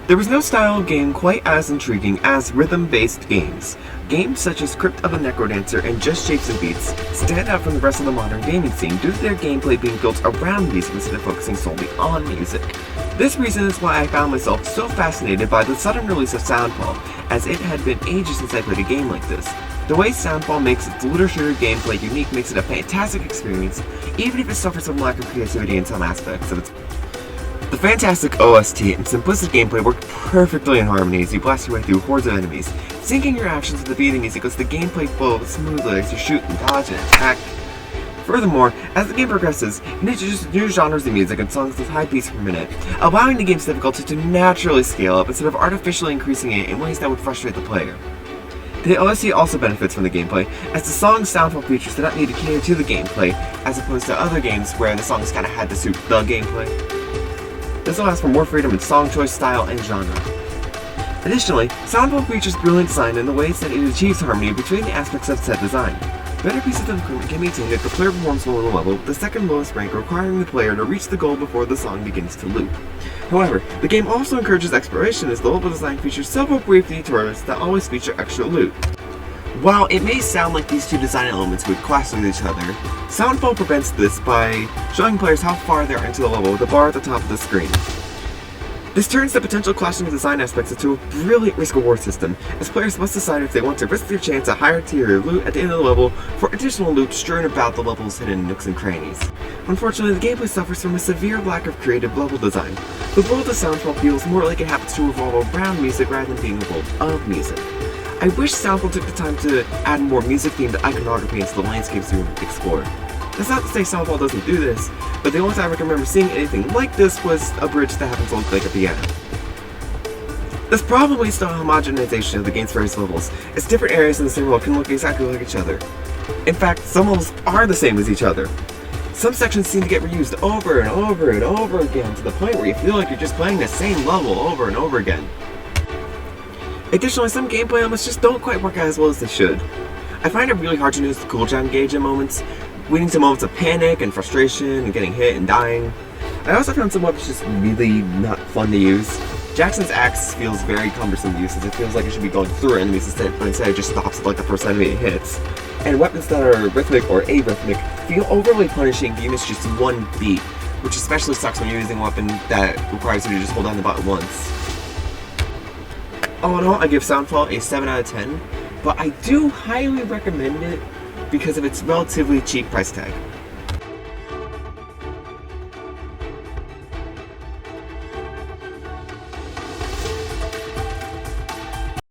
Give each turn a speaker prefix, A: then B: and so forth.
A: There was no style of game quite as intriguing as rhythm-based games. Games such as Crypt of a Necrodancer and Just Shapes and Beats stand out from the rest of the modern gaming scene due to their gameplay being built around music instead of focusing solely on music. This reason is why I found myself so fascinated by the sudden release of Soundfall, as it had been ages since I played a game like this. The way Soundfall makes its looter shooter gameplay unique makes it a fantastic experience, even if it suffers from lack of creativity in some aspects of its. The fantastic OST and simplistic gameplay work perfectly in harmony as you blast your way through hordes of enemies, syncing your actions to the beat of music as the gameplay flows smoothly as you shoot and dodge and attack. Furthermore, as the game progresses, it introduces new genres of music and songs with high beats per minute, allowing the game's difficulty to naturally scale up instead of artificially increasing it in ways that would frustrate the player. The OST also benefits from the gameplay, as the song's Soundfall features do not need to cater to the gameplay, as opposed to other games where the songs kinda had to suit the gameplay. This allows for more freedom in song choice, style, and genre. Additionally, Soundfall features brilliant design in the ways that it achieves harmony between the aspects of said design. Better pieces of equipment can be attained if the player performs well in a level, with the second lowest rank requiring the player to reach the goal before the song begins to loop. However, the game also encourages exploration as the level design features several brief detours that always feature extra loot. While it may sound like these two design elements would clash with each other, Soundfall prevents this by showing players how far they are into the level with a bar at the top of the screen. This turns the potential clashing design aspects into a brilliant risk-reward system, as players must decide if they want to risk their chance at higher tier loot at the end of the level for additional loot strewn about the level's hidden nooks and crannies. Unfortunately, the gameplay suffers from a severe lack of creative level design. The world of Soundfall feels more like it happens to revolve around music rather than being a world of music. I wish Soundfall took the time to add more music-themed iconography into the landscapes you explore. That's not to say Soundfall doesn't do this, but the only time I can remember seeing anything like this was a bridge that happens to look like a piano. This problem leads to a homogenization of the game's various levels, as different areas in the same level can look exactly like each other. In fact, some levels are the same as each other. Some sections seem to get reused over and over and over again, to the point where you feel like you're just playing the same level over and over again. Additionally, some gameplay elements just don't quite work out as well as they should. I find it really hard to notice the cooldown gauge at moments, leading to moments of panic and frustration and getting hit and dying. I also found some weapons just really not fun to use. Jackson's axe feels very cumbersome to use, as it feels like it should be going through enemies instead it just stops at like the first enemy it hits. And weapons that are rhythmic or arrhythmic feel overly punishing if you miss just one beat, which especially sucks when you're using a weapon that requires you to just hold down the button once. All in all, I give Soundfall a 7 out of 10, but I do highly recommend it because of its relatively cheap price tag.